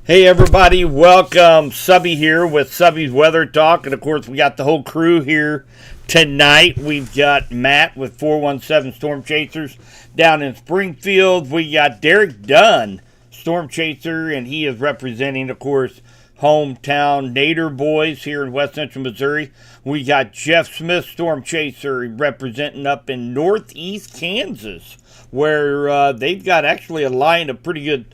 Hey everybody, welcome. Subby here with Subby's Weather Talk, and of course we got the whole crew here tonight. We've got Matt with 417 Storm Chasers down in Springfield. We got Derek Dunn, Storm Chaser, and he is representing, of course, hometown Nader boys here in West Central Missouri. We got Jeff Smith, Storm Chaser, representing up in Northeast Kansas, where they've got actually a line of pretty good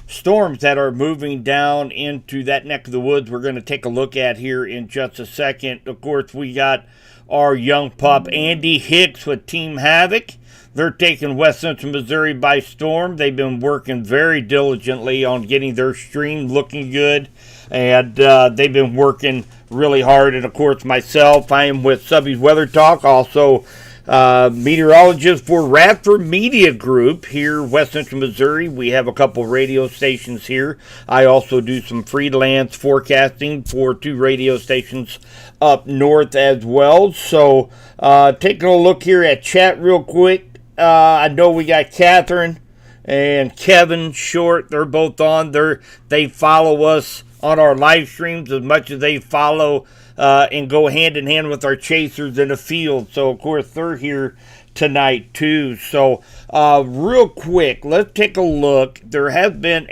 storms that are moving down into that neck of the woods we're going to take a look at here in just a second. Of course, we got our young pup Andy Hicks with Team Havoc. They're taking West Central Missouri by storm. They've been working very diligently on getting their stream looking good, and they've been working really hard. And of course, myself, I am with Subby's Weather Talk, also meteorologist for Radford Media Group here, West Central Missouri. We have a couple radio stations here. I also do some freelance forecasting for 2 radio stations up north as well. So, taking a look here at chat real quick. I know we got Catherine and Kevin Short. They're both on there. They follow us on our live streams as much as they follow and go hand in hand with our chasers in the field. So, of course, they're here tonight, too. So, real quick, let's take a look. There has been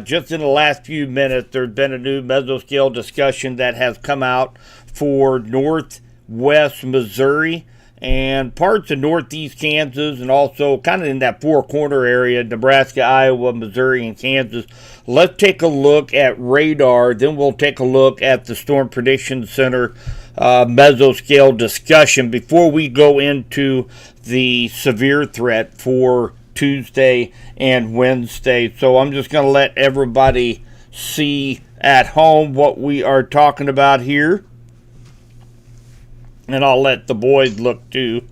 just in the last few minutes, there's been a new mesoscale discussion that has come out for northwest Missouri and parts of northeast Kansas, and also kind of in that four-corner area, Nebraska, Iowa, Missouri, and Kansas. Let's take a look at radar, then we'll take a look at the Storm Prediction Center mesoscale discussion before we go into the severe threat for Tuesday and Wednesday. So I'm just going to let everybody see at home what we are talking about here, and I'll let the boys look too.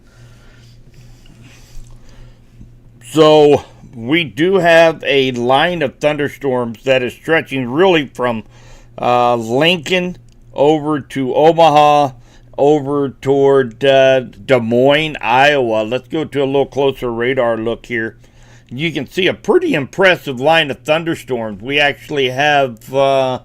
So we do have a line of thunderstorms that is stretching really from Lincoln over to Omaha, over toward Des Moines, Iowa. Let's go to a little closer radar look here. You can see a pretty impressive line of thunderstorms. We actually have several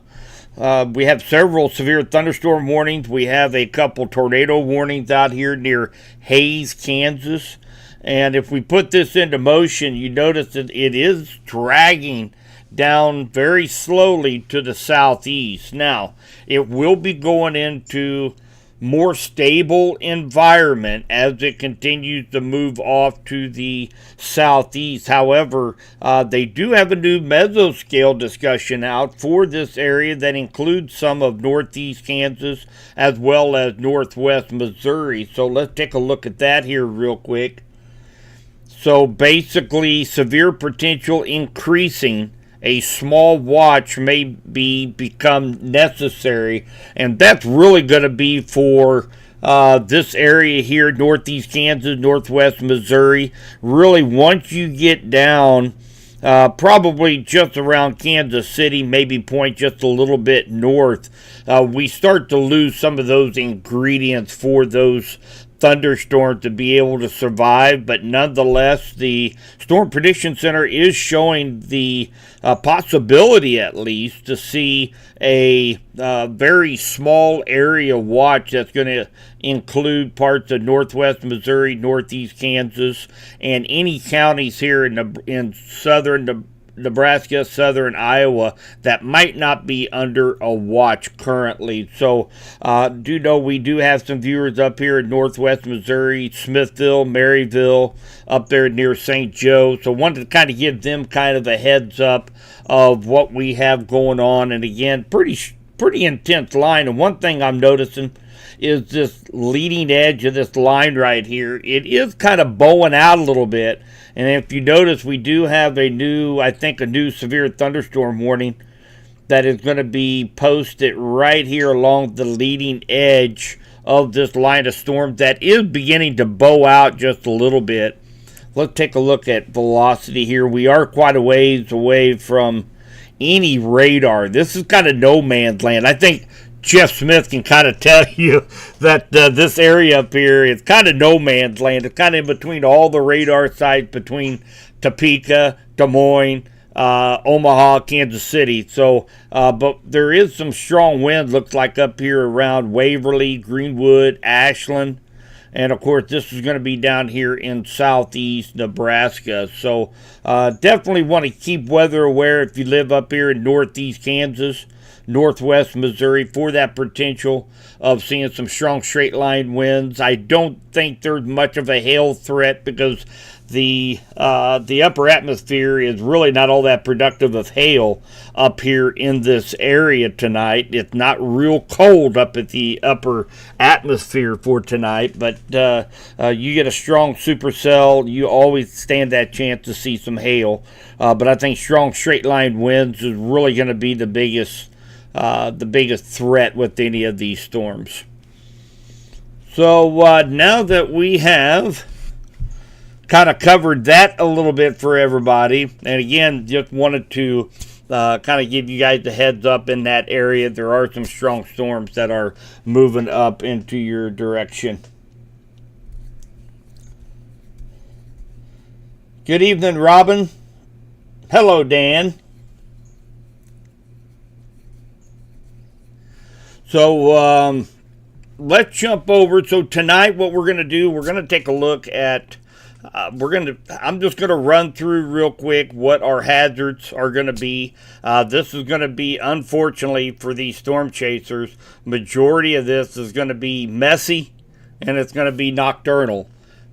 severe thunderstorm warnings. We have a couple tornado warnings out here near Hays, Kansas. And if we put this into motion, you notice that it is dragging down very slowly to the southeast. Now, it will be going into more stable environment as it continues to move off to the southeast. However, they do have a new mesoscale discussion out for this area that includes some of northeast Kansas as well as northwest Missouri. So let's take a look at that here real quick. So basically, severe potential increasing. A small watch may become necessary, and that's really going to be for this area here, northeast Kansas, northwest Missouri. Really, once you get down probably just around Kansas City, maybe point just a little bit north, we start to lose some of those ingredients for those thunderstorms to be able to survive. But nonetheless, the Storm Prediction Center is showing the possibility, at least, to see a very small area watch that's going to include parts of northwest Missouri, northeast Kansas, and any counties here in southern Nebraska, southern Iowa that might not be under a watch currently. So do know we do have some viewers up here in northwest Missouri, Smithville, Maryville, up there near St. Joe. So wanted to kind of give them kind of a heads up of what we have going on. And again, pretty intense line. And one thing I'm noticing is this leading edge of this line right here. It is kind of bowing out a little bit. And if you notice, we do have a new severe thunderstorm warning that is going to be posted right here along the leading edge of this line of storm that is beginning to bow out just a little bit. Let's take a look at velocity here. We are quite a ways away from any radar. This is kind of no man's land. I think Jeff Smith can kind of tell you that this area up here is kind of no man's land. It's kind of in between all the radar sites between Topeka, Des Moines, Omaha, Kansas City. So, but there is some strong wind, looks like up here around Waverly, Greenwood, Ashland. And of course, this is going to be down here in southeast Nebraska. So, definitely want to keep weather aware if you live up here in northeast Kansas, northwest Missouri, for that potential of seeing some strong straight line winds. I don't think there's much of a hail threat because the upper atmosphere is really not all that productive of hail up here in this area tonight. It's not real cold up at the upper atmosphere for tonight, but you get a strong supercell, you always stand that chance to see some hail. But I think strong straight line winds is really going to be the biggest threat with any of these storms. So now that we have kind of covered that a little bit for everybody, and again, just wanted to kind of give you guys a heads up in that area. There are some strong storms that are moving up into your direction. Good evening, Robin. Hello, Dan. So let's jump over. So tonight, what we're going to do, we're going to take a look at. I'm just going to run through real quick what our hazards are going to be. This is going to be, unfortunately, for these storm chasers, majority of this is going to be messy, and it's going to be nocturnal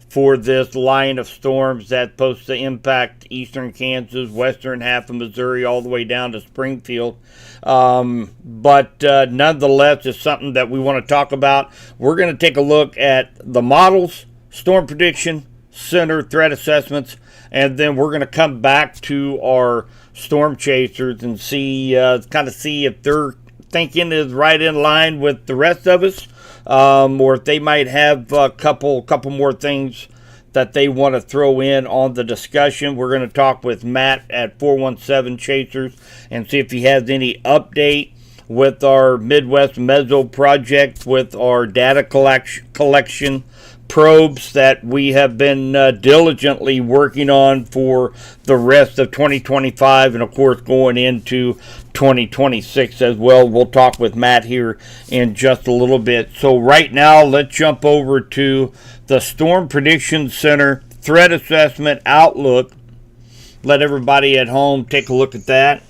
for this line of storms that's supposed to impact eastern Kansas, western half of Missouri, all the way down to Springfield. But nonetheless, it's something that we want to talk about. We're going to take a look at the models, storm prediction center, threat assessments, and then we're going to come back to our storm chasers and see if their thinking is right in line with the rest of us, or if they might have a couple more things that they want to throw in on the discussion. We're going to talk with Matt at 417 Chasers and see if he has any update with our Midwest Meso project, with our data collection probes that we have been diligently working on for the rest of 2025 and of course going into 2026 as well. We'll talk with Matt here in just a little bit. So right now, let's jump over to the Storm Prediction Center Threat Assessment Outlook. Let everybody at home take a look at that.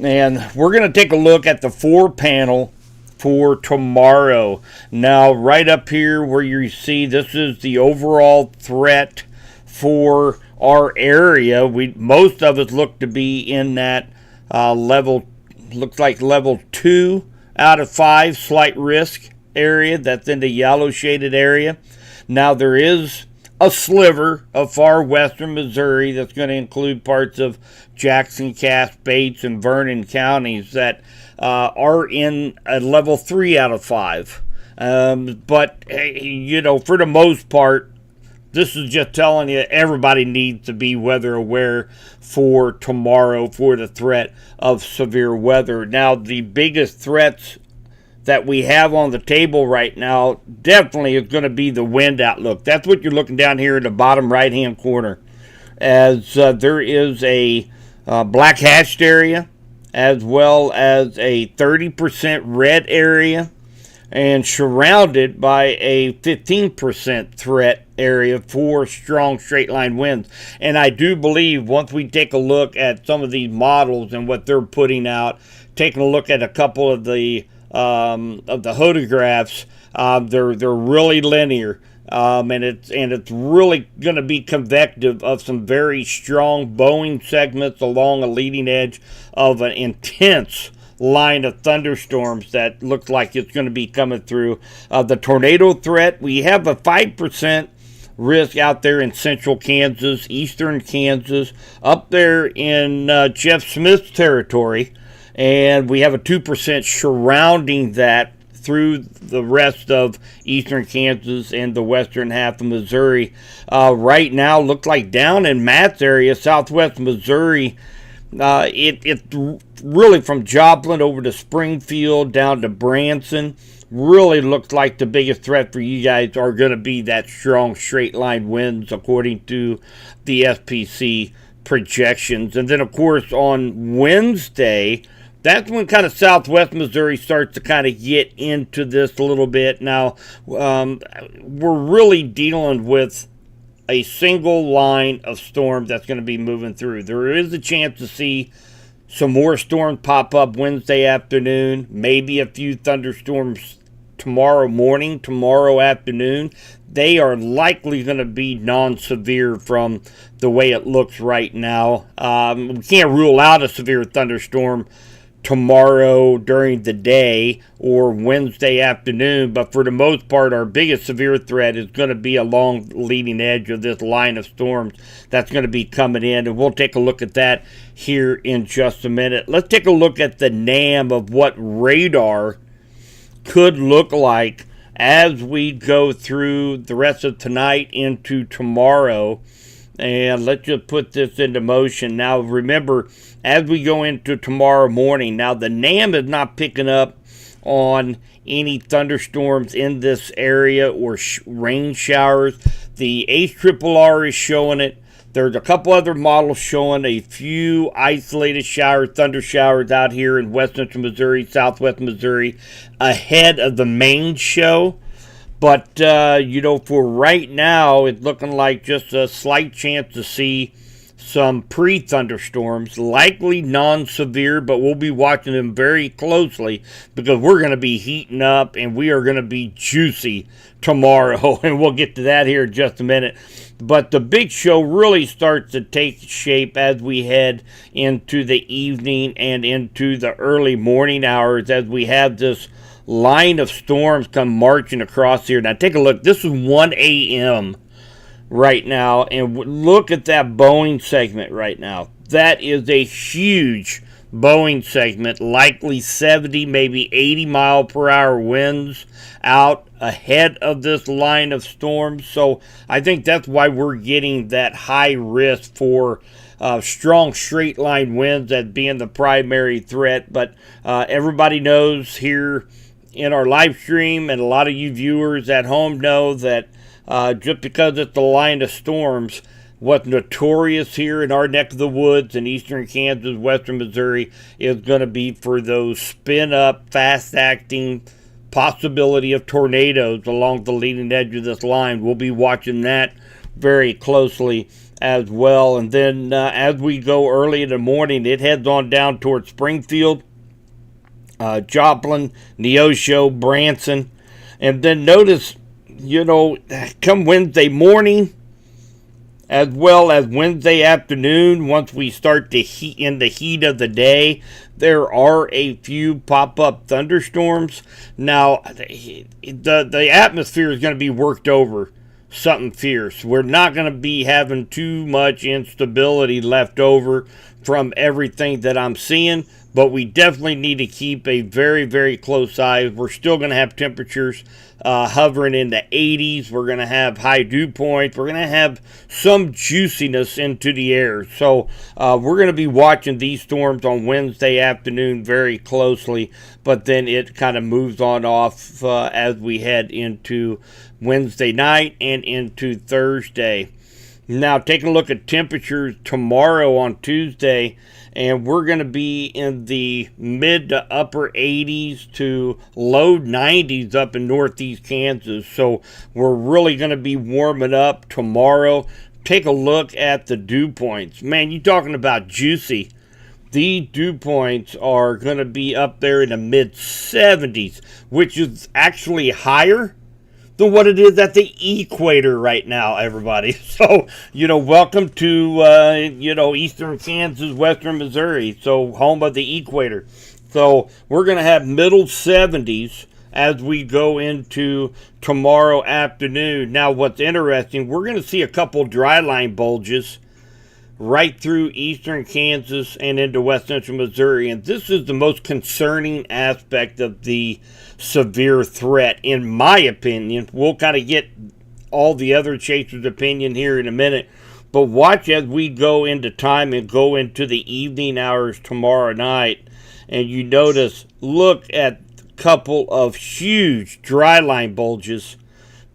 And we're going to take a look at the 4-panel for tomorrow. Now, right up here where you see, this is the overall threat for our area. Most of us look to be in that level, looks like level 2 out of 5 slight risk area. That's in the yellow shaded area. Now, there is a sliver of far western Missouri that's going to include parts of Jackson, Cass, Bates, and Vernon counties that are in a level 3 out of 5. But, for the most part, this is just telling you everybody needs to be weather aware for tomorrow for the threat of severe weather. Now, the biggest threats that we have on the table right now definitely is going to be the wind outlook. That's what you're looking down here in the bottom right-hand corner, as there is a black hatched area, as well as a 30% red area, and surrounded by a 15% threat area for strong straight line winds. And I do believe once we take a look at some of these models and what they're putting out, taking a look at a couple of the photographs, they're really linear. And it's really going to be convective of some very strong bowing segments along a leading edge of an intense line of thunderstorms that looks like it's going to be coming through. The tornado threat, we have a 5% risk out there in central Kansas, eastern Kansas, up there in Jeff Smith's territory, and we have a 2% surrounding that through the rest of eastern Kansas and the western half of Missouri. Right now, look like down in Matt's area, southwest Missouri, it really from Joplin over to Springfield down to Branson, really looks like the biggest threat for you guys are going to be that strong straight line winds according to the SPC projections. And then, of course, on Wednesday, that's when kind of southwest Missouri starts to kind of get into this a little bit. Now, we're really dealing with a single line of storm that's going to be moving through. There is a chance to see some more storms pop up Wednesday afternoon, maybe a few thunderstorms tomorrow morning, tomorrow afternoon. They are likely going to be non-severe from the way it looks right now. We can't rule out a severe thunderstorm tomorrow during the day or Wednesday afternoon, but for the most part, our biggest severe threat is going to be along the leading edge of this line of storms that's going to be coming in, and we'll take a look at that here in just a minute. Let's take a look at the NAM of what radar could look like as we go through the rest of tonight into tomorrow. And let's just put this into motion. Now, remember, as we go into tomorrow morning, now the NAM is not picking up on any thunderstorms in this area or rain showers. The HRRR is showing it. There's a couple other models showing a few isolated showers, thunder showers out here in west central Missouri, southwest Missouri, ahead of the main show. But, for right now, it's looking like just a slight chance to see some pre-thunderstorms, likely non-severe, but we'll be watching them very closely because we're going to be heating up and we are going to be juicy tomorrow, and we'll get to that here in just a minute. But the big show really starts to take shape as we head into the evening and into the early morning hours as we have this line of storms come marching across here. Now take a look. This is 1 a.m. right now, and look at that Boeing segment right now. That is a huge Boeing segment, likely 70, maybe 80 mile per hour winds out ahead of this line of storms. So I think that's why we're getting that high risk for strong straight line winds as being the primary threat. But everybody knows here in our live stream, and a lot of you viewers at home know that just because it's the line of storms, what's notorious here in our neck of the woods in eastern Kansas, western Missouri, is going to be for those spin-up, fast-acting possibility of tornadoes along the leading edge of this line. We'll be watching that very closely as well. And then as we go early in the morning, it heads on down towards Springfield, Joplin, Neosho, Branson. And then notice, come Wednesday morning, as well as Wednesday afternoon, once we start to heat in the heat of the day, there are a few pop-up thunderstorms. Now, the atmosphere is going to be worked over something fierce. We're not going to be having too much instability left over from everything that I'm seeing, but we definitely need to keep a very, very close eye. We're still going to have temperatures hovering in the 80s. We're going to have high dew points. We're going to have some juiciness into the air. So we're going to be watching these storms on Wednesday afternoon very closely, but then it kind of moves on off as we head into Wednesday night and into Thursday. Now, taking a look at temperatures tomorrow on Tuesday, and we're going to be in the mid to upper 80s to low 90s up in northeast Kansas. So we're really going to be warming up tomorrow. Take a look at the dew points. Man, you're talking about juicy. The dew points are going to be up there in the mid 70s, which is actually higher than what it is at the equator right now, everybody. So, welcome to, eastern Kansas, western Missouri, so home of the equator. So we're going to have middle 70s as we go into tomorrow afternoon. Now, what's interesting, we're going to see a couple dry line bulges right through eastern Kansas and into west central Missouri. And this is the most concerning aspect of the severe threat, in my opinion. We'll kind of get all the other chasers' opinion here in a minute. But watch as we go into time and go into the evening hours tomorrow night. And you notice, look at a couple of huge dry line bulges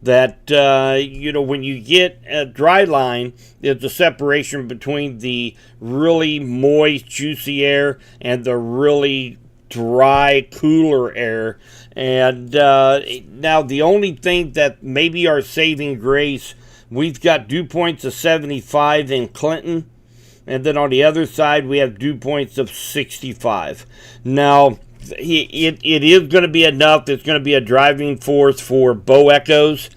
that, when you get a dry line, there's a separation between the really moist, juicy air and the really dry, cooler air. And now the only thing that maybe our saving grace, we've got dew points of 75 in Clinton, and then on the other side we have dew points of 65. Now, it is going to be enough. It's going to be a driving force for bow echoes.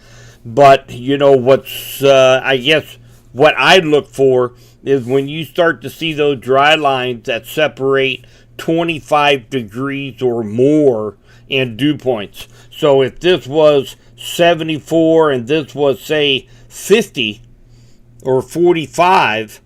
But, what's, I guess, what I look for is when you start to see those dry lines that separate 25 degrees or more in dew points. So if this was 74 and this was, say, 50 or 45,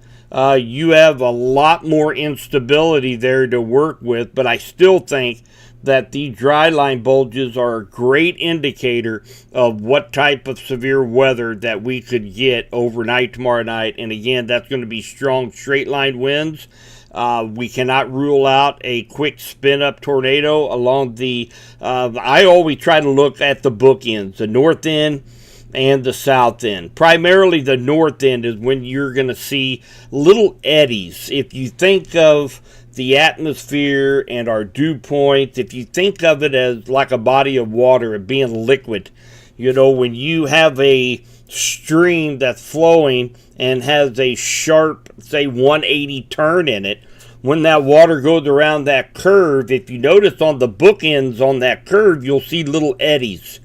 you have a lot more instability there to work with, but I still think that the dry line bulges are a great indicator of what type of severe weather that we could get overnight tomorrow night. And again, that's going to be strong straight line winds. We cannot rule out a quick spin up tornado along the, I always try to look at the bookends, the north end and the south end. Primarily the north end is when you're going to see little eddies. If you think of the atmosphere and our dew points, if you think of it as like a body of water and being liquid, when you have a stream that's flowing and has a sharp, say, 180 turn in it, when that water goes around that curve, if you notice on the bookends on that curve, you'll see little eddies.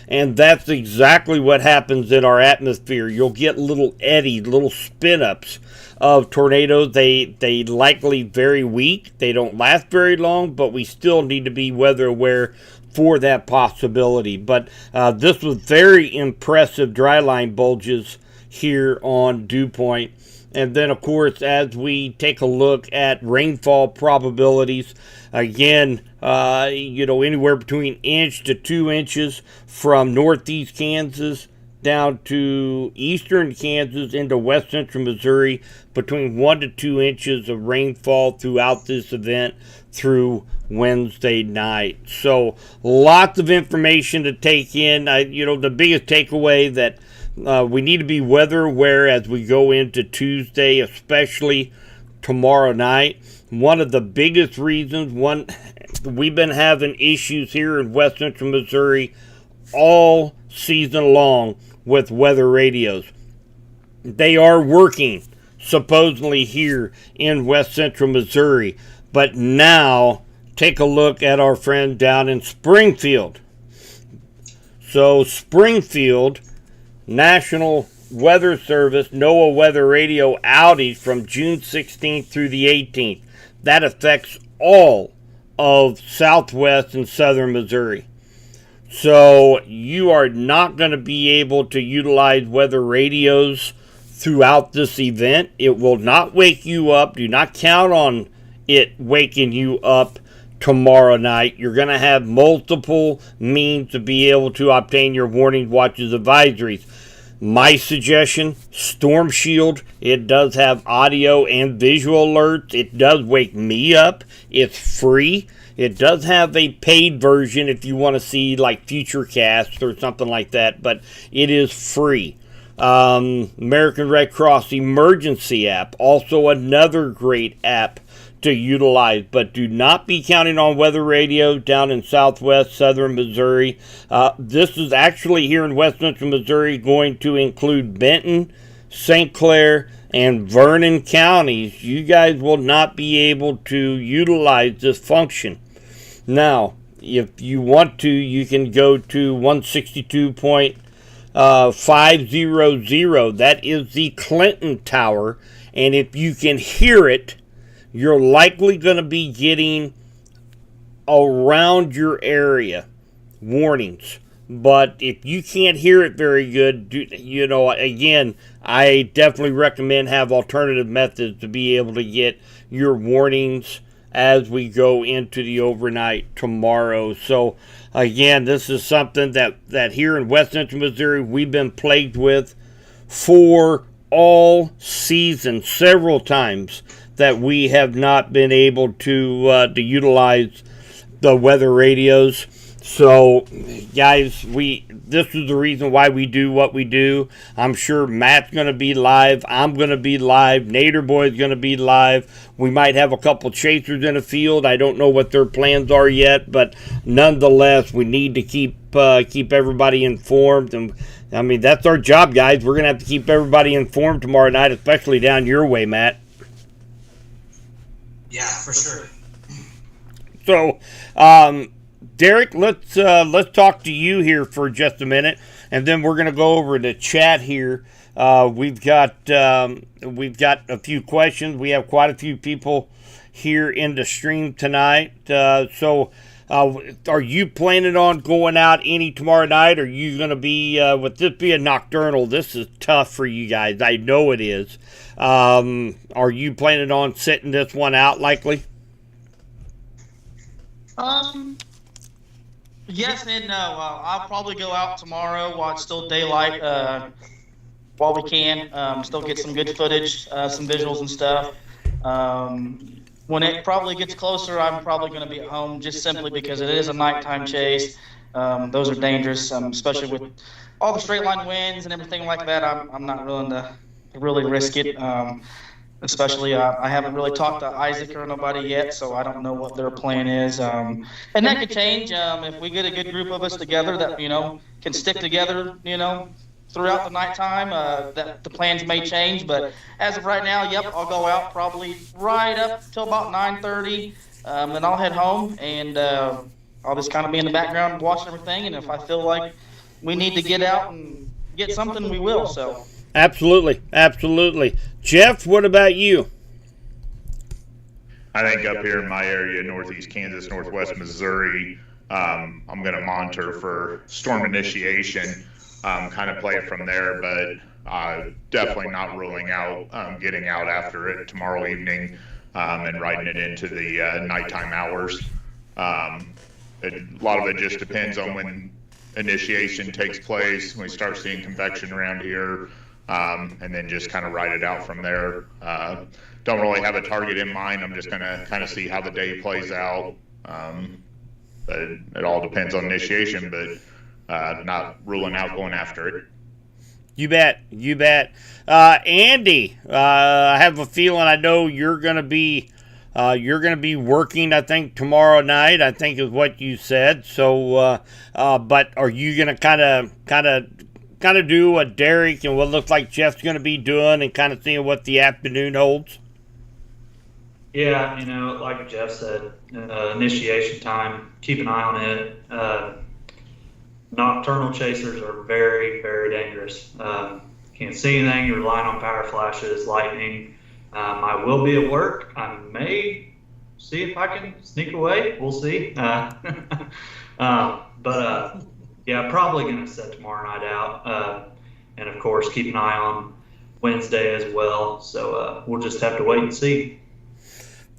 And that's exactly what happens in our atmosphere. You'll get little eddies, little spin-ups of tornadoes. They likely very weak. They don't last very long, but we still need to be weather aware for that possibility. But this was very impressive dry line bulges here on dew point. And then, of course, as we take a look at rainfall probabilities, again, anywhere between inch to 2 inches from northeast Kansas down to eastern Kansas into west central Missouri, between 1 to 2 inches of rainfall throughout this event through Wednesday night. So lots of information to take in. The biggest takeaway that we need to be weather aware as we go into Tuesday, especially tomorrow night. One of the biggest reasons, we've been having issues here in west central Missouri all season long with weather radios. They are working supposedly here in west central Missouri, but now take a look at our friend down in Springfield. So Springfield, National Weather Service NOAA weather radio outage from June 16th through the 18th. That affects all of southwest and southern Missouri. So you are not going to be able to utilize weather radios throughout this event. It will not wake you up. Do not count on it waking you up tomorrow night. You're going to have multiple means to be able to obtain your warnings, watches, advisories. My suggestion, Storm Shield. It does have audio and visual alerts. It does wake me up. It's free. It does have a paid version if you want to see like Futurecast or something like that, but it is free. American Red Cross Emergency app, also another great app to utilize, but do not be counting on weather radio down in southwest southern Missouri. This is actually here in west central Missouri going to include Benton, St. Clair, and Vernon counties. You guys will not be able to utilize this function. Now, if you want to, you can go to 162.500. That is the Clinton Tower, and if you can hear it, you're likely going to be getting around your area warnings. But if you can't hear it very good, again, I definitely recommend have alternative methods to be able to get your warnings as we go into the overnight tomorrow. So again, this is something that here in west central Missouri we've been plagued with for all season, several times that we have not been able to utilize the weather radios. So, guys, this is the reason why we do what we do. I'm sure Matt's going to be live. I'm going to be live. Nader Boy's going to be live. We might have a couple chasers in the field. I don't know what their plans are yet, but nonetheless, we need to keep everybody informed. And I mean, that's our job, guys. We're going to have to keep everybody informed tomorrow night, especially down your way, Matt. Yeah, for sure. So, Derek, let's talk to you here for just a minute, and then we're going to go over to chat here. We've got a few questions. We have quite a few people here in the stream tonight. So, are you planning on going out any tomorrow night? Are you going to be with this being nocturnal? This is tough for you guys. I know it is. Are you planning on sitting this one out likely? Yes and no. I'll probably go out tomorrow while it's still daylight, while we can. Still get some good footage, some visuals and stuff. When it probably gets closer, I'm probably going to be at home just simply because it is a nighttime chase. Those are dangerous, especially with all the straight line winds and everything like that. I'm not willing to really risk it. Especially, I haven't really talked to Isaac or nobody yet, so I don't know what their plan is. And that could change if we get a good group of us together that, can stick together, throughout the nighttime. That the plans may change, but as of right now, yep, I'll go out probably right up till about 9:30. Then I'll head home, and I'll just kind of be in the background watching everything. And if I feel like we need to get out and get something, we will. So. Absolutely. Jeff, what about you? I think up here in my area, northeast Kansas, northwest Missouri, I'm going to monitor for storm initiation, kind of play it from there, but definitely not ruling out getting out after it tomorrow evening and riding it into the nighttime hours. A lot of it just depends on when initiation takes place, when we start seeing convection around here. And then just kind of ride it out from there. Don't really have a target in mind. I'm just going to kind of see how the day plays out. But it all depends on initiation, but not ruling out going after it. You bet. Andy, I have a feeling I know you're going to be working, I think, tomorrow night, I think is what you said. So, but are you going to kind of do what Derek and what looks like Jeff's going to be doing and kind of seeing what the afternoon holds? Yeah, like Jeff said, initiation time, keep an eye on it. Nocturnal chasers are very, very dangerous. Can't see anything, you're relying on power flashes, lightning. I will be at work. I may see if I can sneak away. We'll see. Yeah, probably going to set tomorrow night out. And, of course, keep an eye on Wednesday as well. So we'll just have to wait and see.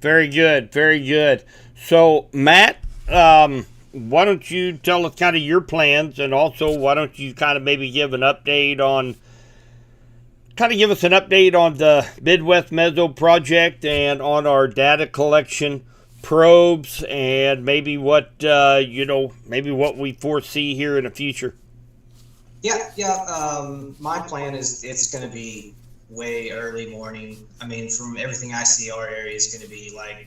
Very good. So, Matt, why don't you tell us kind of your plans, and also why don't you kind of maybe give us an update on the Midwest Meso project and on our data collection probes, and maybe what we foresee here in the future. My plan is it's going to be way early morning. I mean, from everything I see, our area is going to be like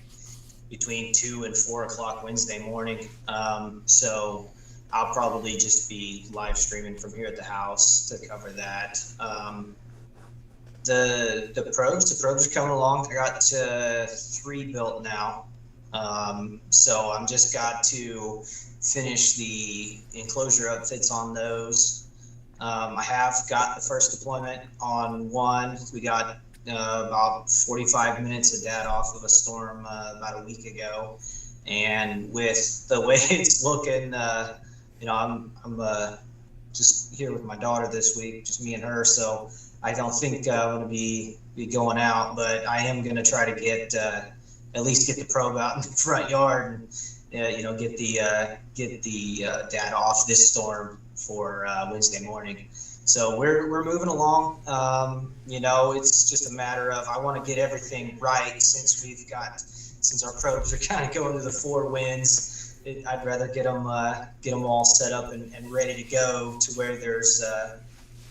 between 2 and 4 o'clock Wednesday morning. So I'll probably just be live streaming from here at the house to cover that. The probes are coming along. I got 3 built now. So I'm just got to finish the enclosure outfits on those. I have got the first deployment on one. We got about 45 minutes of data off of a storm about a week ago, and with the way it's looking, I'm just here with my daughter this week, just me and her. So I don't think I'm going to be going out, but I am going to try to get at least get the probe out in the front yard and get the data off this storm for Wednesday morning. So we're moving along. It's just a matter of I want to get everything right since our probes are kind of going to the 4 winds. I'd rather get them all set up and ready to go to where there's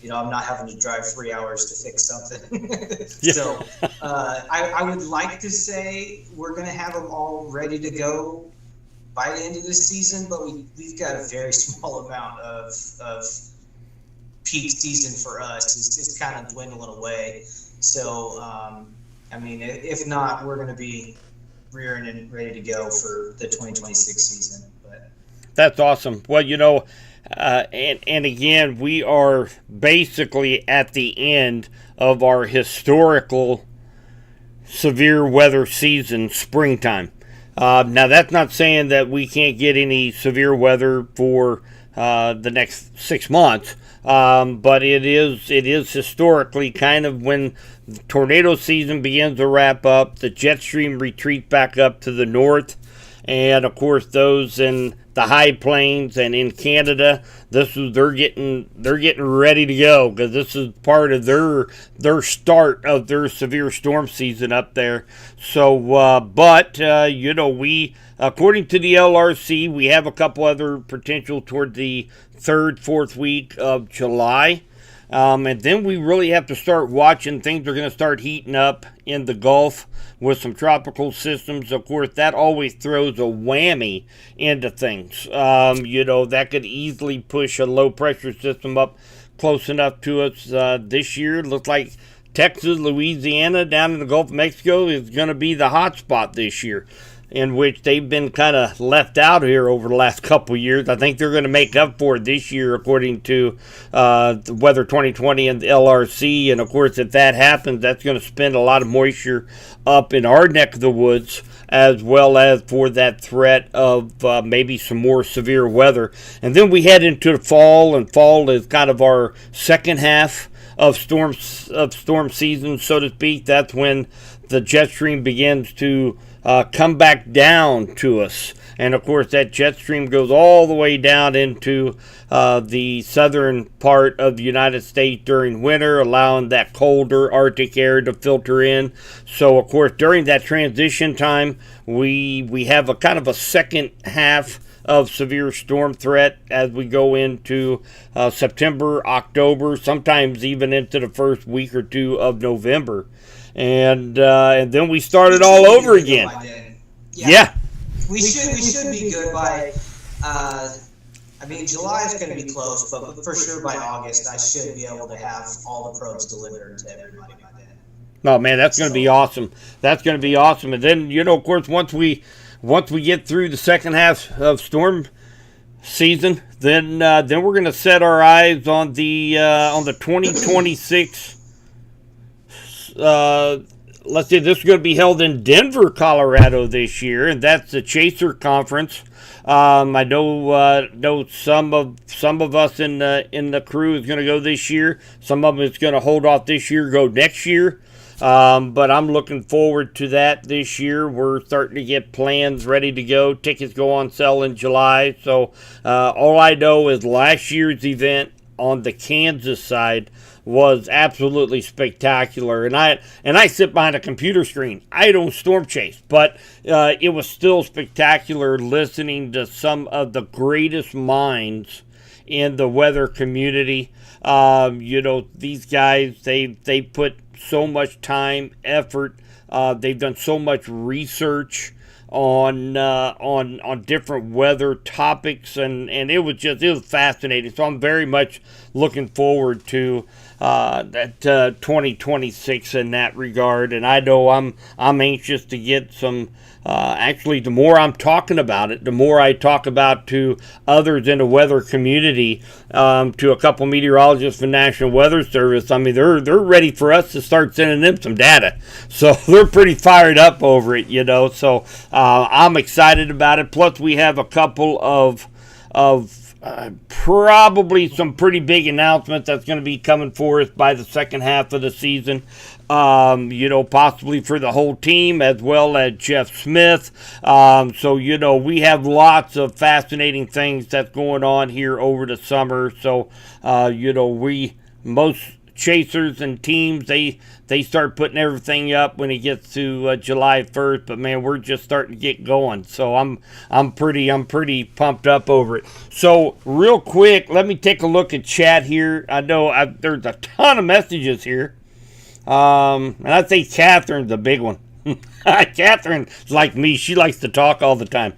I'm not having to drive 3 hours to fix something. Yeah. So I would like to say we're going to have them all ready to go by the end of this season, but we've got a very small amount of peak season for us. It's kind of dwindling away. So, if not, we're going to be rearing and ready to go for the 2026 season. But That's awesome. Well, and again, we are basically at the end of our historical severe weather season, springtime. Now, that's not saying that we can't get any severe weather for the next 6 months, but it is historically kind of when the tornado season begins to wrap up, the jet stream retreats back up to the north, and of course those in the high plains and in Canada, they're getting ready to go because this is part of their start of their severe storm season up there. So, we, according to the LRC, we have a couple other potential toward the 3rd, 4th week of July. And then we really have to start watching. Things are going to start heating up in the Gulf with some tropical systems. Of course, that always throws a whammy into things. That could easily push a low pressure system up close enough to us this year. It looks like Texas, Louisiana, down in the Gulf of Mexico is going to be the hot spot this year, in which they've been kind of left out here over the last couple of years. I think they're going to make up for it this year, according to the Weather 2020 and the LRC. And, of course, if that happens, that's going to spend a lot of moisture up in our neck of the woods, as well as for that threat of maybe some more severe weather. And then we head into the fall, and fall is kind of our second half of storm season, so to speak. That's when the jet stream begins to come back down to us. And of course, that jet stream goes all the way down into the southern part of the United States during winter, allowing that colder Arctic air to filter in. So, of course, during that transition time, we have a kind of a second half of severe storm threat as we go into September, October, sometimes even into the first week or two of November. And then we start it all over again. Yeah. We should be good by. July is going to be close, but for sure by August, I should be able to have all the probes delivered to everybody by then. Oh man, that's going to be awesome. That's going to be awesome. And then of course, once we get through the second half of storm season, then we're going to set our eyes on the 2026. Let's see, this is going to be held in Denver, Colorado this year, and that's the Chaser Conference. I know some of us in the crew is going to go this year. Some of them is going to hold off this year, go next year. But I'm looking forward to that this year. We're starting to get plans ready to go. Tickets go on sale in July. So all I know is last year's event on the Kansas side was absolutely spectacular, and I sit behind a computer screen. I don't storm chase, but it was still spectacular listening to some of the greatest minds in the weather community. These guys, they put so much time, effort. They've done so much research on different weather topics, and it was fascinating. So I'm very much looking forward to that 2026 in that regard, and I know I'm anxious to get some. Actually, the more I'm talking about it, the more I talk about to others in the weather community, to a couple meteorologists from National Weather Service. I mean, they're ready for us to start sending them some data, so they're pretty fired up over it, So I'm excited about it. Plus, we have a couple of probably some pretty big announcements that's going to be coming for us by the second half of the season. Possibly for the whole team as well as Jeff Smith. So we have lots of fascinating things that's going on here over the summer. So, we most chasers and teams, they start putting everything up when it gets to July 1st. But man, we're just starting to get going, so I'm pretty pumped up over it. So real quick, let me take a look at chat here. I know there's a ton of messages here, and I think Catherine's the big one. Catherine's like me; she likes to talk all the time.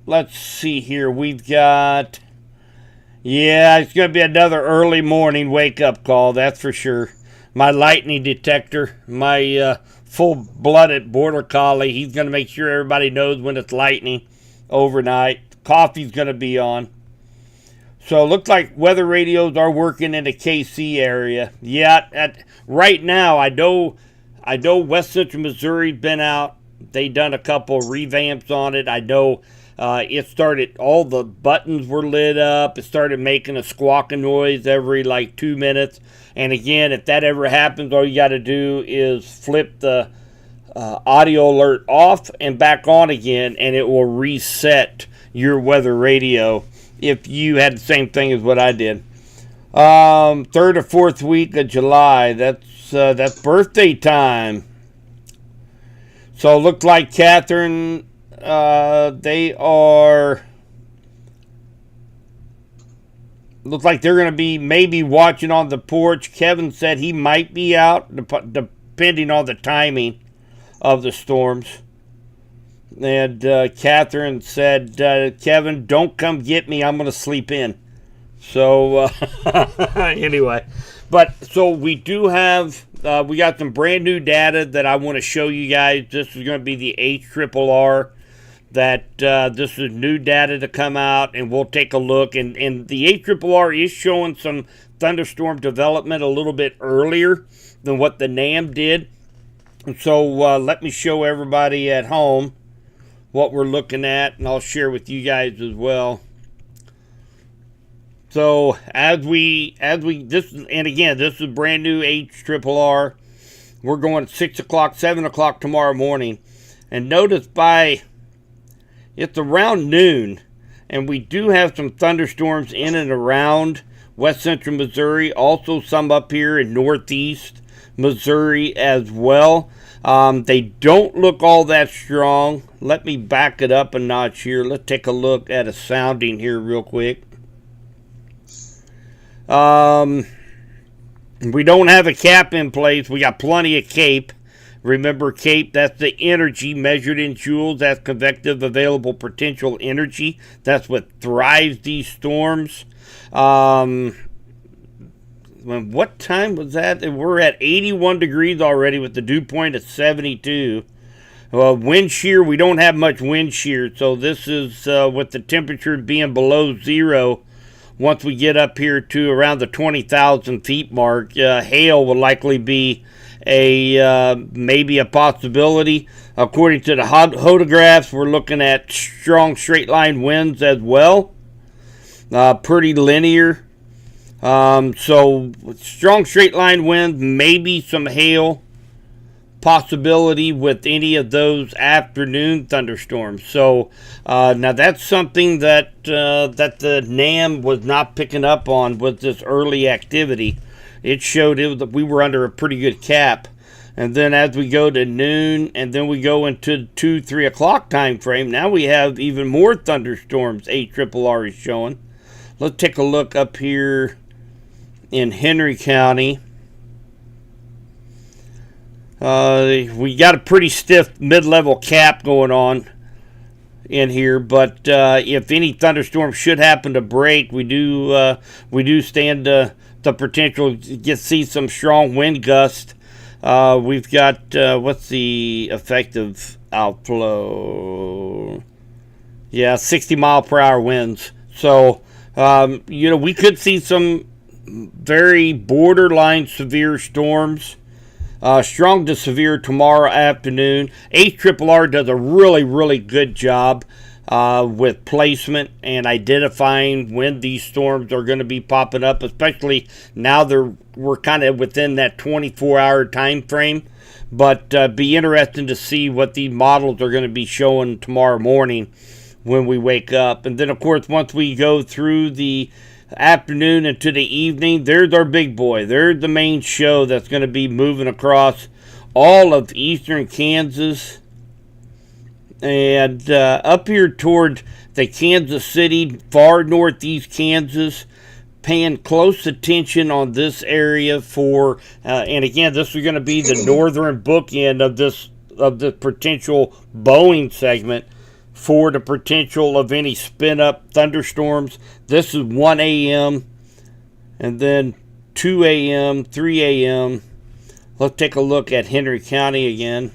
Let's see here. We've got. Yeah, it's going to be another early morning wake-up call, that's for sure. My lightning detector, my full-blooded border collie, he's going to make sure everybody knows when it's lightning overnight. Coffee's going to be on. So it looks like weather radios are working in the KC area. Yeah, right now, I know West Central Missouri's been out. They done a couple revamps on it. I know it started, all the buttons were lit up. It started making a squawking noise every like 2 minutes. And again, if that ever happens, all you got to do is flip the audio alert off and back on again, and it will reset your weather radio if you had the same thing as what I did. Third or fourth week of July, that's birthday time. So it looked like Catherine, they are, looks like they're going to be maybe watching on the porch. Kevin said he might be out, depending on the timing of the storms. And Catherine said, Kevin, don't come get me. I'm going to sleep in. So, anyway. But, so we do have, we got some brand new data that I want to show you guys. This is going to be the HRRR. That this is new data to come out, and we'll take a look. And the HRRR is showing some thunderstorm development a little bit earlier than what the NAM did. And so let me show everybody at home what we're looking at, and I'll share with you guys as well. So as we this, and again, this is brand new HRRR. We're going at 6 o'clock, 7 o'clock tomorrow morning, and notice it's around noon, and we do have some thunderstorms in and around West Central Missouri, also some up here in Northeast Missouri as well. They don't look all that strong. Let me back it up a notch here. Let's take a look at a sounding here real quick. We don't have a cap in place. We got plenty of CAPE. Remember, CAPE, that's the energy measured in joules. That's convective available potential energy. That's what drives these storms. What time was that? We're at 81 degrees already with the dew point at 72. Wind shear, we don't have much wind shear. So this is with the temperature being below zero. Once we get up here to around the 20,000 feet mark, hail will likely be maybe a possibility. According to the hodographs, we're looking at strong straight line winds as well. Pretty linear. So strong straight line winds, maybe some hail possibility with any of those afternoon thunderstorms. So now that's something that the NAM was not picking up on with this early activity. It showed that we were under a pretty good cap. And then as we go to noon, and then we go into 2-3 o'clock time frame, now we have even more thunderstorms HRRR is showing. Let's take a look up here in Henry County. We got a pretty stiff mid-level cap going on in here, but if any thunderstorm should happen to break, we do stand the potential to see some strong wind gust. We've got what's the effective outflow? Yeah, 60 mile per hour winds. So we could see some very borderline severe storms. Strong to severe tomorrow afternoon. HRRR does a really, really good job with placement and identifying when these storms are going to be popping up, especially now we're kind of within that 24-hour time frame. But be interesting to see what these models are going to be showing tomorrow morning when we wake up. And then, of course, once we go through the afternoon into the evening, there's our big boy. There's the main show that's going to be moving across all of eastern Kansas and up here toward the Kansas City, far northeast Kansas. Paying close attention on this area for, and again, this is going to be the northern bookend of the potential Boeing segment for the potential of any spin-up thunderstorms. This is 1 a.m. and then 2 a.m., 3 a.m. Let's take a look at Henry County again.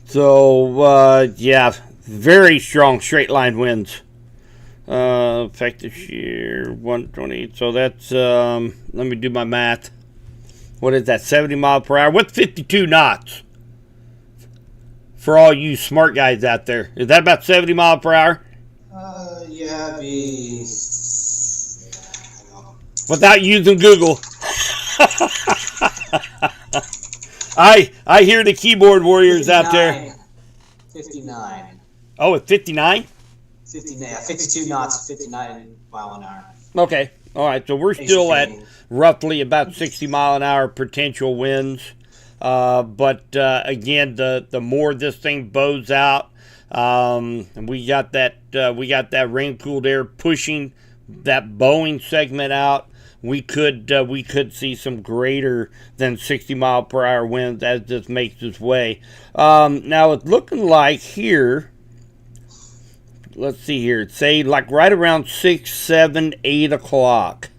So, yeah, very strong straight line winds. Effective shear 120. So that's let me do my math. What is that? 70 mile per hour. What's 52 knots? For all you smart guys out there, is that about 70 mile per hour? Yeah, be. Without using Google. I hear the keyboard warriors out there. 59. Oh, it's 59? 52 knots, 59 mile an hour. Okay. All right. So we're still at roughly about 60 mile an hour potential winds. But again, the more this thing bows out, we got that rain cooled air pushing that Boeing segment out. We could see some greater than 60 mile per hour winds as this makes its way. Now it's looking like here. Let's see here. Say like right around 6, 7, 8 o'clock.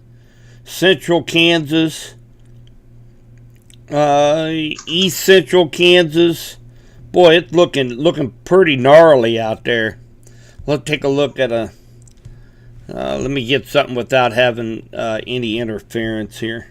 Central Kansas. East Central Kansas. Boy, it's looking pretty gnarly out there. Let's take a look at a. Let me get something without having any interference here.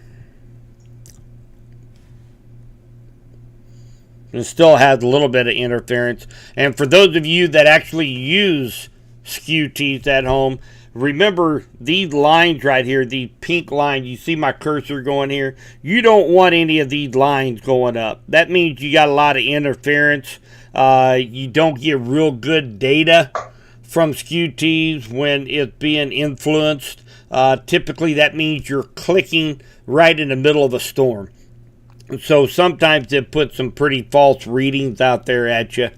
It still has a little bit of interference. And for those of you that actually use SKU-Ts at home, remember these lines right here, these pink lines, you see my cursor going here? You don't want any of these lines going up. That means you got a lot of interference. You don't get real good data from SKU-Ts when it's being influenced. Typically that means you're clicking right in the middle of a storm. So sometimes it puts some pretty false readings out there at you.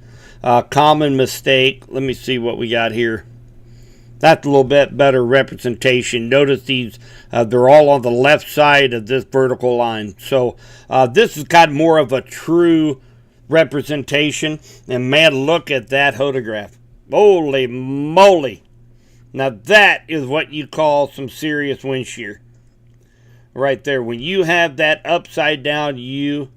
Common mistake. Let me see what we got here. That's a little bit better representation. Notice these, they're all on the left side of this vertical line. So this is kind of more of a true representation. And man, look at that photograph. Holy moly. Now that is what you call some serious wind shear. Right there. When you have that upside down U,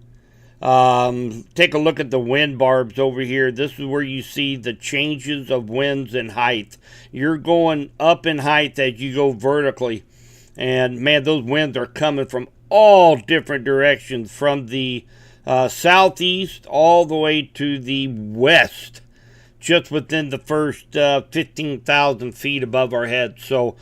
take a look at the wind barbs over here. This is where you see the changes of winds and height. You're going up in height as you go vertically. And man, those winds are coming from all different directions, from the southeast all the way to the west, just within the first 15,000 feet above our heads. So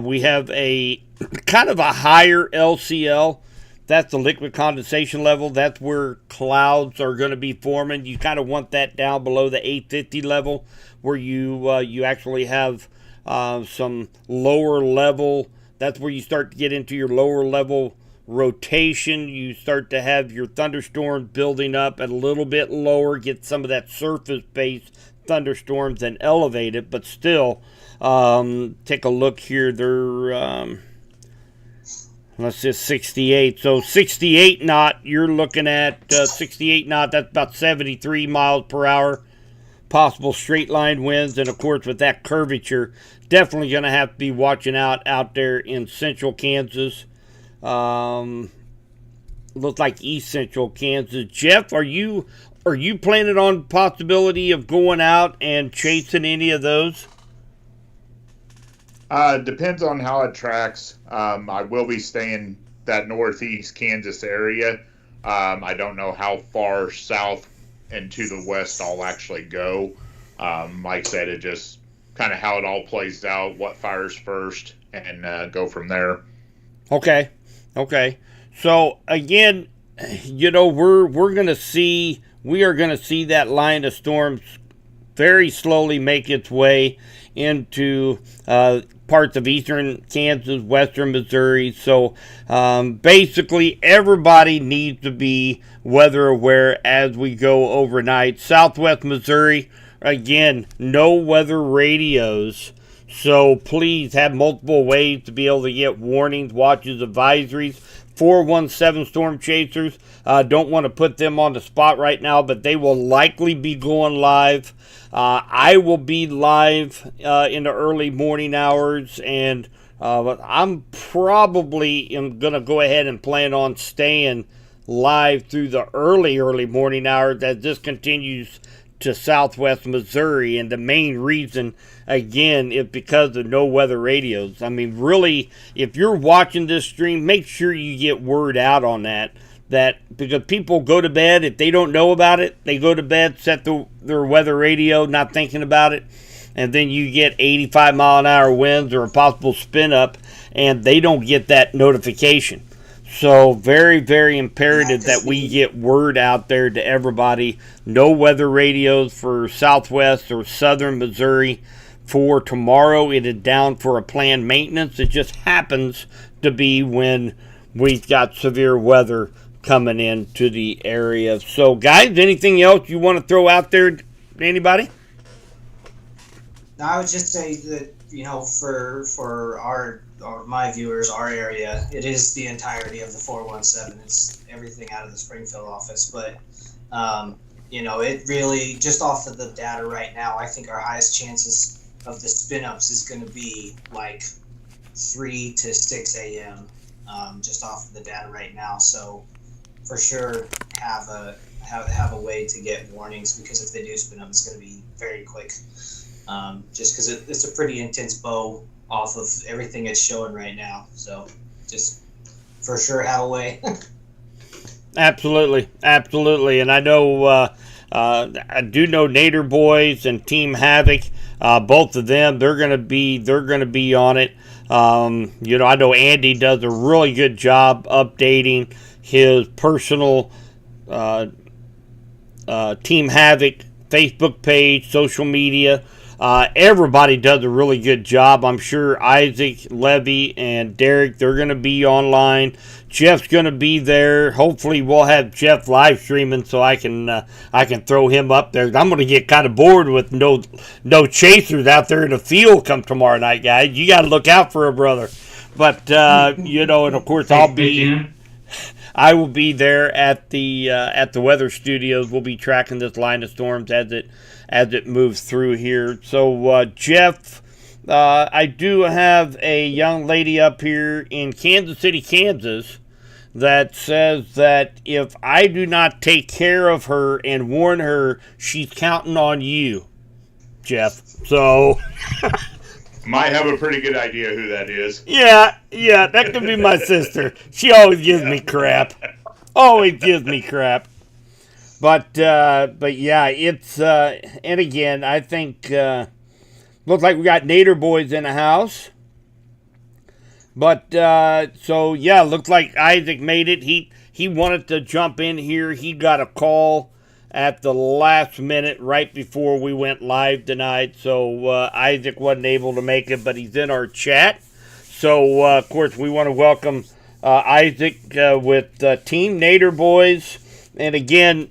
we have a kind of a higher LCL. That's the liquid condensation level. That's where clouds are going to be forming. You kind of want that down below the 850 level, where you actually have some lower level. That's where you start to get into your lower level rotation. You start to have your thunderstorms building up at a little bit lower, get some of that surface-based thunderstorms and elevate it. But still, take a look here. They're let's just 68. So 68 knot, you're looking at 68 knot. That's about 73 miles per hour. Possible straight line winds. And of course, with that curvature, definitely going to have to be watching out there in central Kansas. Looks like east central Kansas. Jeff, are you planning on possibility of going out and chasing any of those? Depends on how it tracks. I will be staying that northeast Kansas area. I don't know how far south and to the west I'll actually go. Like I said, it just kind of how it all plays out, what fires first, and go from there. Okay. So again, we are going to see that line of storms very slowly make its way into parts of eastern Kansas, western Missouri. So basically, everybody needs to be weather aware as we go overnight. Southwest Missouri, again, no weather radios. So please have multiple ways to be able to get warnings, watches, advisories. 417 Storm Chasers, don't want to put them on the spot right now, but they will likely be going live. I will be live in the early morning hours, and I'm probably going to go ahead and plan on staying live through the early morning hours as this continues to Southwest Missouri. And the main reason, again, is because of no weather radios. I mean, really, if you're watching this stream, make sure you get word out on that because people go to bed, if they don't know about it, they go to bed, set their weather radio, not thinking about it, and then you get 85-mile-an-hour winds or a possible spin up, and they don't get that notification. So very, very imperative that we get word out there to everybody. No weather radios for Southwest or Southern Missouri for tomorrow. It is down for a planned maintenance. It just happens to be when we've got severe weather coming into the area. So, guys, anything else you want to throw out there, anybody? I would just say that, for my viewers, our area, it is the entirety of the 417. It's everything out of the Springfield office. But, it really, just off of the data right now, I think our highest chances of the spin-ups is going to be like 3 to 6 a.m. Just off of the data right now. So, for sure, have a way to get warnings, because if they do spin up, it's going to be very quick. Just because it's a pretty intense bow off of everything it's showing right now. So just for sure have a way. Absolutely. And I know I do know Nader Boys and Team Havoc, both of them, they're gonna be on it. I know Andy does a really good job updating his personal Team Havoc Facebook page, social media. Everybody does a really good job. I'm sure Isaac, Levy, and Derek, they're going to be online. Jeff's going to be there. Hopefully we'll have Jeff live streaming so I can throw him up there. I'm going to get kind of bored with no chasers out there in the field come tomorrow night, guys. You got to look out for a brother. But, and of course I will be there at the weather studios. We'll be tracking this line of storms as it moves through here. So, Jeff, I do have a young lady up here in Kansas City, Kansas, that says that if I do not take care of her and warn her, she's counting on you, Jeff. So... Might have a pretty good idea who that is. Yeah, that could be my sister. She always gives me crap. But yeah, it's and again, I think looks like we got Nader Boys in the house. But so yeah, looks like Isaac made it. He wanted to jump in here. He got a call at the last minute right before we went live tonight. So Isaac wasn't able to make it, but he's in our chat. So, of course, we want to welcome Isaac with Team Nader Boys. And again,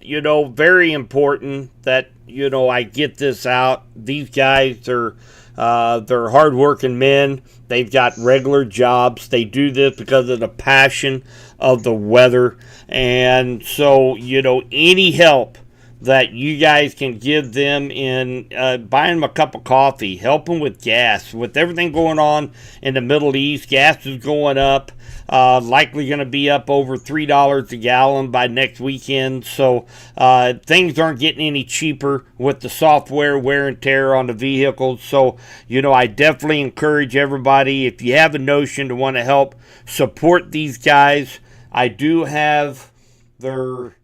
very important that, I get this out. These guys are they're hardworking men. They've got regular jobs. They do this because of the passion of the weather. And so, any help that you guys can give them in buying them a cup of coffee, help them with gas. With everything going on in the Middle East, gas is going up, likely going to be up over $3 a gallon by next weekend. So things aren't getting any cheaper with the software wear and tear on the vehicles. So, I definitely encourage everybody, if you have a notion to want to help support these guys, I do have their...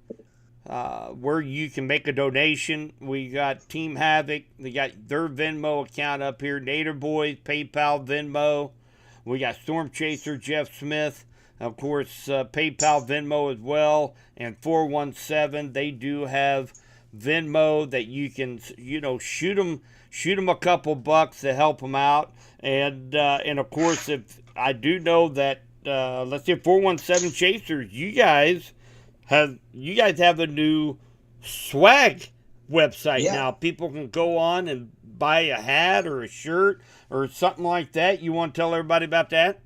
where you can make a donation. We got Team Havoc. They got their Venmo account up here. Nader Boys, PayPal, Venmo. We got Storm Chaser, Jeff Smith. Of course, PayPal, Venmo as well. And 417, they do have Venmo that you can, shoot them a couple bucks to help them out. And of course, if I do know that, let's say 417 Chasers, you guys have a new swag website now. People can go on and buy a hat or a shirt or something like that. You want to tell everybody about that?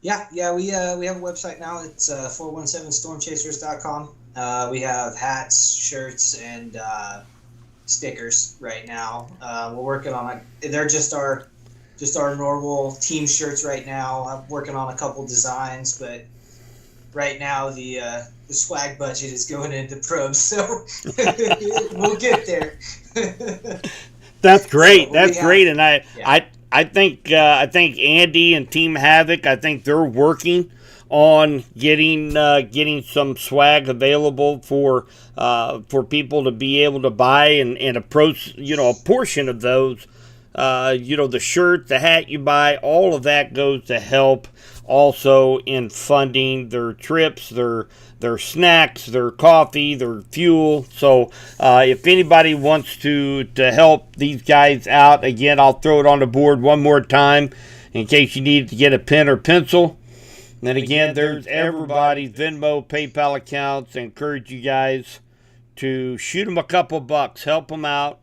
Yeah, we have a website now. It's 417stormchasers.com. We have hats, shirts, and stickers right now. We're working on they're just our normal team shirts right now. I'm working on a couple designs, but right now the swag budget is going into probes, so we'll get there. That's great. That's great, and I think Andy and Team Havoc, I think they're working on getting some swag available for people to be able to buy and approach, a portion of those, the shirt, the hat you buy, all of that goes to help also in funding their trips, their snacks, their coffee, their fuel. So if anybody wants to help these guys out, again, I'll throw it on the board one more time in case you need to get a pen or pencil. And again, there's everybody's Venmo, PayPal accounts. I encourage you guys to shoot them a couple bucks, help them out.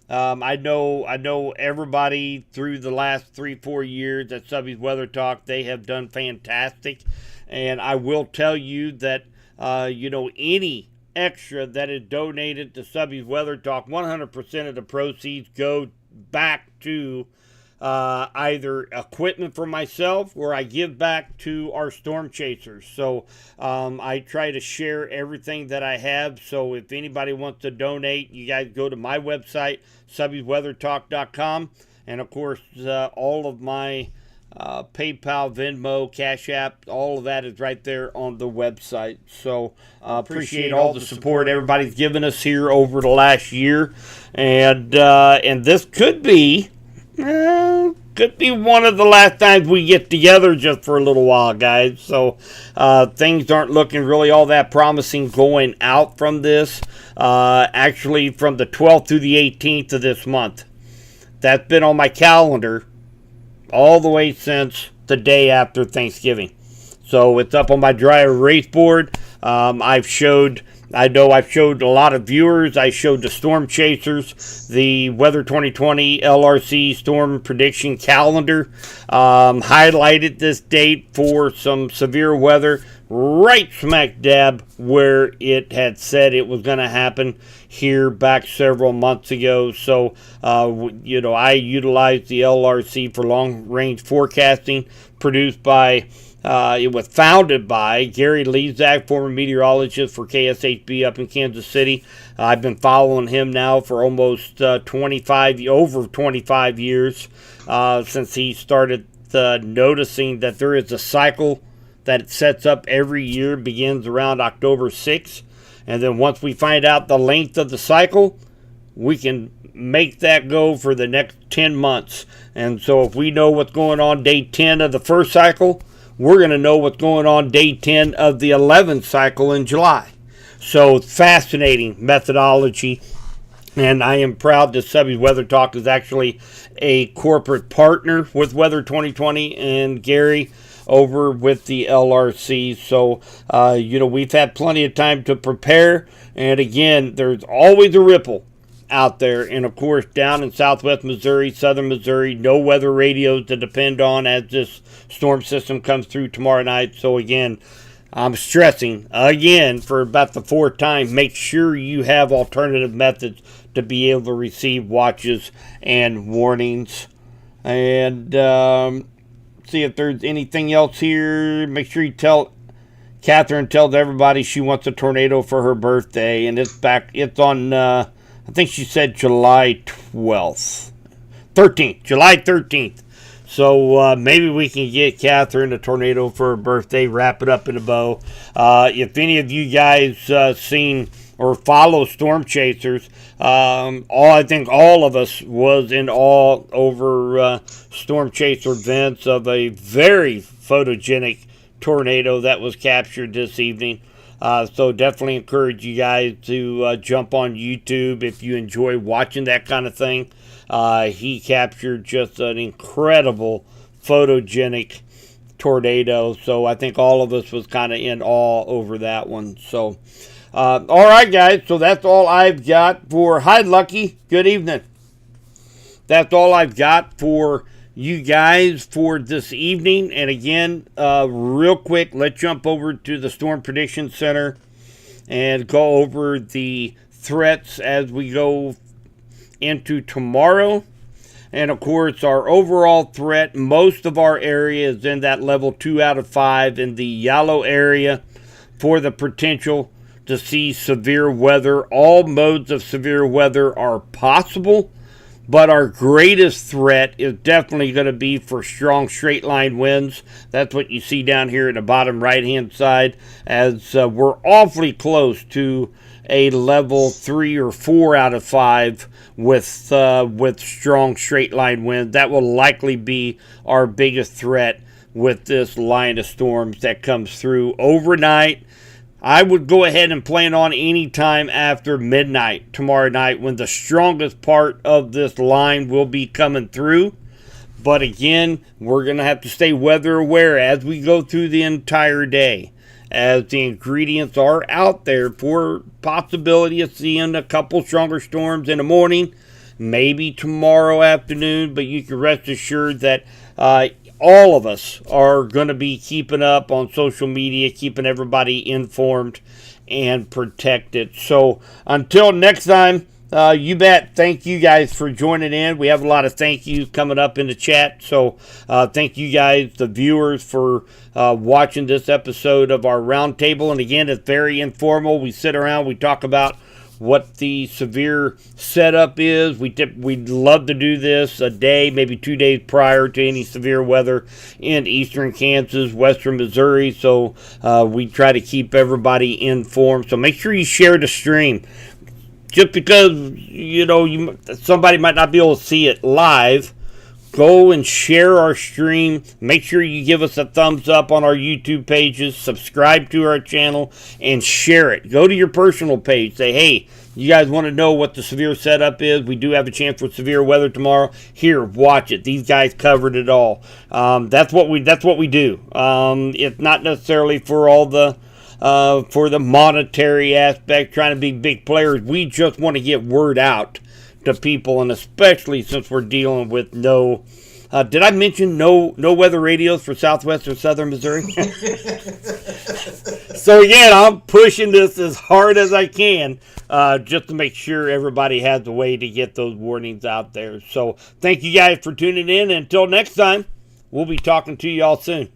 I know everybody through the last 3-4 years at Subby's Weather Talk, they have done fantastic. And I will tell you that, any extra that is donated to Subby's Weather Talk, 100% of the proceeds go back to either equipment for myself or I give back to our storm chasers. So I try to share everything that I have. So if anybody wants to donate, you guys go to my website, subbysweathertalk.com. And of course, all of my PayPal, Venmo, Cash App, all of that is right there on the website. So appreciate all the support everybody's given us here over the last year. And this could be one of the last times we get together just for a little while, guys. So things aren't looking really all that promising going out from this. Actually, from the 12th through the 18th of this month. That's been on my calendar all the way since the day after Thanksgiving. So it's up on my dry erase board. I've showed a lot of viewers. I showed the Storm Chasers the Weather 2020 LRC Storm Prediction Calendar. Highlighted this date for some severe weather right smack dab where it had said it was going to happen here back several months ago. So, I utilized the LRC for long-range forecasting produced by it was founded by Gary Lezak, former meteorologist for KSHB up in Kansas City. I've been following him now for almost over 25 years since he started noticing that there is a cycle that sets up every year, begins around October 6th. And then once we find out the length of the cycle, we can make that go for the next 10 months. And so if we know what's going on day 10 of the first cycle, we're going to know what's going on day 10 of the 11th cycle in July. So fascinating methodology. And I am proud that Subby's Weather Talk is actually a corporate partner with Weather 2020 and Gary over with the LRC. So, we've had plenty of time to prepare. And again, there's always a ripple out there. And of course, down in southwest Missouri, southern Missouri, no weather radios to depend on as this storm system comes through tomorrow night. So again, I'm stressing again for about the fourth time, make sure you have alternative methods to be able to receive watches and warnings. And see if there's anything else here. Make sure you tell Catherine tells everybody she wants a tornado for her birthday, and it's on I think she said July 13th. July 13th. So maybe we can get Catherine a tornado for her birthday, wrap it up in a bow. If any of you guys seen or follow Storm Chasers, I think all of us was in awe over Storm Chaser events of a very photogenic tornado that was captured this evening. So definitely encourage you guys to jump on YouTube if you enjoy watching that kind of thing. He captured just an incredible photogenic tornado. So I think all of us was kind of in awe over that one. So, all right, guys. So that's all I've got for. Hi, Lucky. Good evening. That's all I've got for you guys for this evening. And again, real quick, let's jump over to the Storm Prediction Center and go over the threats as we go into tomorrow. And of course, our overall threat, most of our area is in that level 2 out of 5 in the yellow area for the potential to see severe weather. All modes of severe weather are possible, but our greatest threat is definitely going to be for strong straight line winds. That's what you see down here in the bottom right hand side, as we're awfully close to a level 3 or 4 out of 5 with strong straight line winds. That will likely be our biggest threat with this line of storms that comes through overnight. I would go ahead and plan on any time after midnight tomorrow night, when the strongest part of this line will be coming through. But again, we're going to have to stay weather aware as we go through the entire day, as the ingredients are out there for possibility of seeing a couple stronger storms in the morning, maybe tomorrow afternoon. But you can rest assured that all of us are going to be keeping up on social media, keeping everybody informed and protected. So until next time, you bet. Thank you guys for joining in. We have a lot of thank yous coming up in the chat. So thank you guys, the viewers, for watching this episode of our roundtable. And again, it's very informal. We sit around, we talk about what the severe setup is. We'd love to do this a day, maybe 2 days prior to any severe weather in eastern Kansas, western Missouri. So we try to keep everybody informed. So make sure you share the stream. Just because, somebody might not be able to see it live, go and share our stream. Make sure you give us a thumbs up on our YouTube pages, subscribe to our channel, and share it. Go to your personal page. Say, hey, you guys want to know what the severe setup is? We do have a chance for severe weather tomorrow. Here, watch it. These guys covered it all. That's what we do. It's not necessarily for all the for the monetary aspect, trying to be big players. We just want to get word out to people, and especially since we're dealing with did I mention no weather radios for Southwest or Southern Missouri? So again, I'm pushing this as hard as I can just to make sure everybody has a way to get those warnings out there. So thank you guys for tuning in. Until next time, we'll be talking to you all soon.